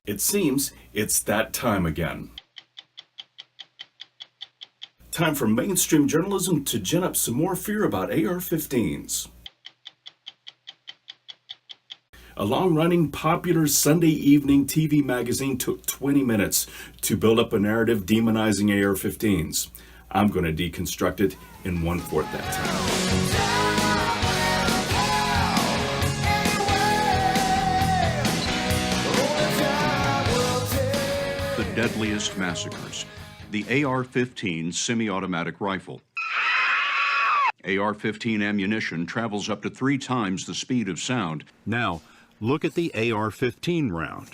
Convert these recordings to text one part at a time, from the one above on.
It seems it's that time again. Time for mainstream journalism to gin up some more fear about AR-15s. A long-running, popular Sunday evening TV magazine took 20 minutes to build up a narrative demonizing AR-15s. I'm going to deconstruct it in 1/4 that time. Deadliest massacres. The AR-15 semi-automatic rifle. AR-15 ammunition travels up to 3 times the speed of sound. Now, look at the AR-15 round.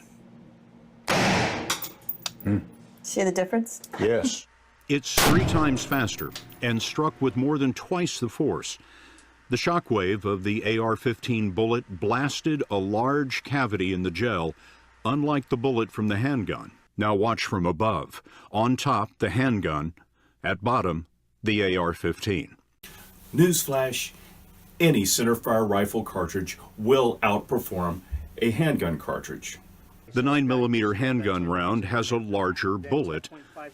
See the difference? Yes. It's 3 times faster and struck with more than twice the force. The shockwave of the AR-15 bullet blasted a large cavity in the gel, unlike the bullet from the handgun. Now watch from above. On top, the handgun. At bottom, the AR-15. Newsflash, any centerfire rifle cartridge will outperform a handgun cartridge. The 9mm handgun round has a larger bullet,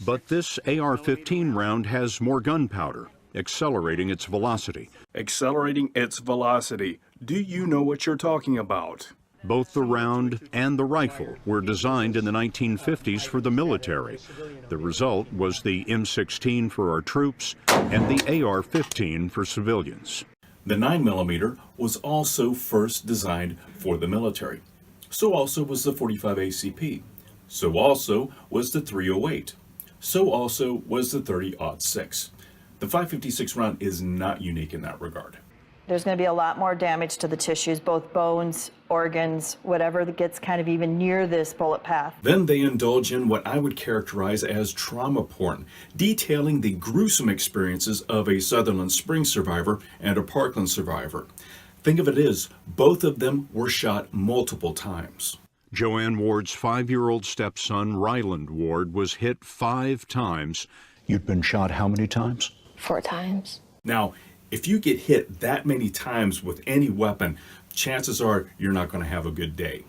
but this AR-15 round has more gunpowder, accelerating its velocity. Accelerating its velocity. Do you know what you're talking about? Both the round and the rifle were designed in the 1950s for the military. The result was the M16 for our troops and the AR-15 for civilians. The 9mm was also first designed for the military. So also was the .45 ACP. So also was the .308. So also was the .30-06. The .556 round is not unique in that regard. There's going to be a lot more damage to the tissues, both bones, organs, whatever that gets kind of even near this bullet path. Then they indulge in what I would characterize as trauma porn, detailing the gruesome experiences of a Sutherland Springs survivor and a Parkland survivor. Think of it as both of them were shot multiple times. Joanne Ward's 5-year-old stepson, Ryland Ward, was hit 5 times. You'd been shot how many times? 4 times. Now, if you get hit that many times with any weapon, chances are you're not going to have a good day.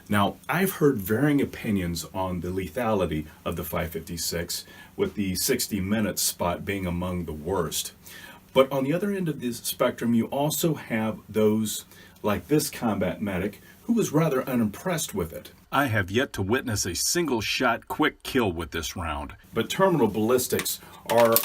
Now, I've heard varying opinions on the lethality of the .556, with the 60-minute spot being among the worst. But on the other end of the spectrum, you also have those like this combat medic who was rather unimpressed with it. I have yet to witness a single-shot quick kill with this round. But terminal ballistics are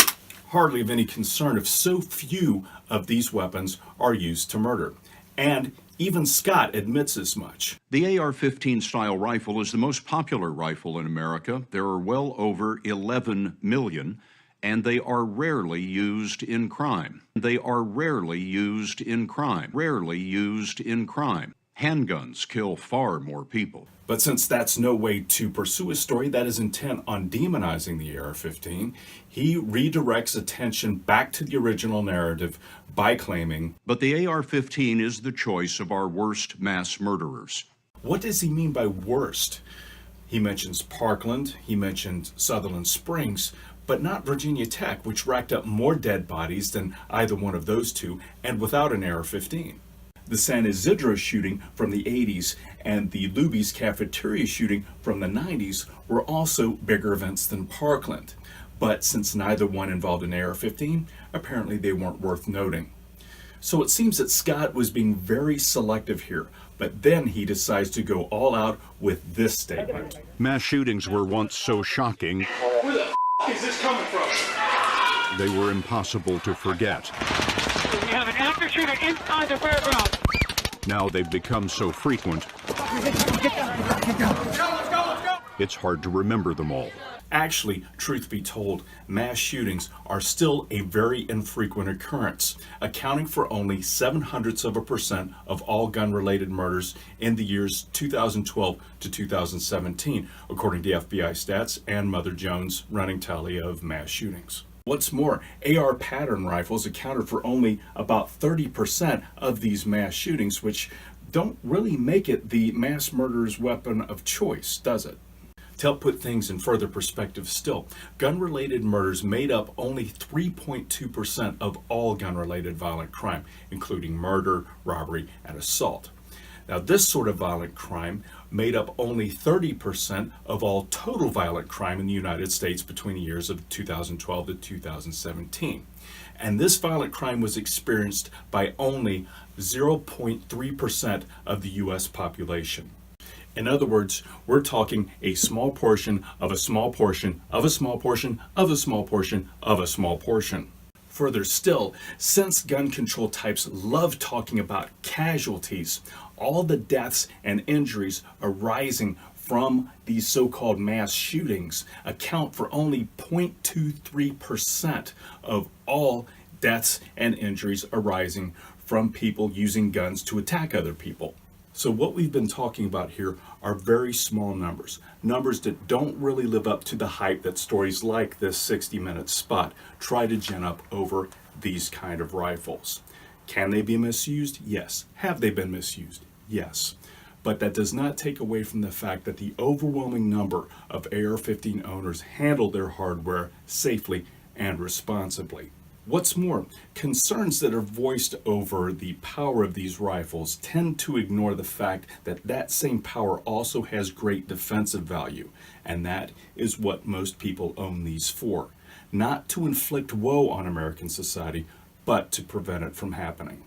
hardly of any concern if so few of these weapons are used to murder. And even Scott admits as much. The AR-15 style rifle is the most popular rifle in America. There are well over 11 million, and they are rarely used in crime. They are rarely used in crime. Rarely used in crime. Handguns kill far more people. But since that's no way to pursue a story that is intent on demonizing the AR-15, he redirects attention back to the original narrative by claiming, but the AR-15 is the choice of our worst mass murderers. What does he mean by worst? He mentions Parkland, he mentioned Sutherland Springs, but not Virginia Tech, which racked up more dead bodies than either one of those two, and without an AR-15. The San Isidro shooting from the 80s and the Luby's cafeteria shooting from the 90s were also bigger events than Parkland. But since neither one involved an AR-15, apparently they weren't worth noting. So it seems that Scott was being very selective here, but then he decides to go all out with this statement. Mass shootings were once so shocking, Where the is this coming from? they were impossible to forget. We have an active shooter inside the fairground. Now they've become so frequent, it's hard to remember them all. Actually, truth be told, mass shootings are still a very infrequent occurrence, accounting for only 0.07% of all gun-related murders in the years 2012 to 2017, according to FBI stats and Mother Jones' running tally of mass shootings. What's more, AR pattern rifles accounted for only about 30% of these mass shootings, which don't really make it the mass murderer's weapon of choice, does it? To help put things in further perspective still, gun-related murders made up only 3.2% of all gun-related violent crime, including murder, robbery, and assault. Now, this sort of violent crime made up only 30% of all total violent crime in the United States between the years of 2012 to 2017. And this violent crime was experienced by only 0.3% of the U.S. population. In other words, we're talking a small portion of a small portion of a small portion of a small portion of a small portion. Further still, since gun control types love talking about casualties, all the deaths and injuries arising from these so-called mass shootings account for only 0.23% of all deaths and injuries arising from people using guns to attack other people. So what we've been talking about here are very small numbers, numbers that don't really live up to the hype that stories like this 60-minute spot try to gin up over these kind of rifles. Can they be misused? Yes. Have they been misused? Yes. But that does not take away from the fact that the overwhelming number of AR-15 owners handle their hardware safely and responsibly. What's more, concerns that are voiced over the power of these rifles tend to ignore the fact that that same power also has great defensive value, and that is what most people own these for. Not to inflict woe on American society, but to prevent it from happening.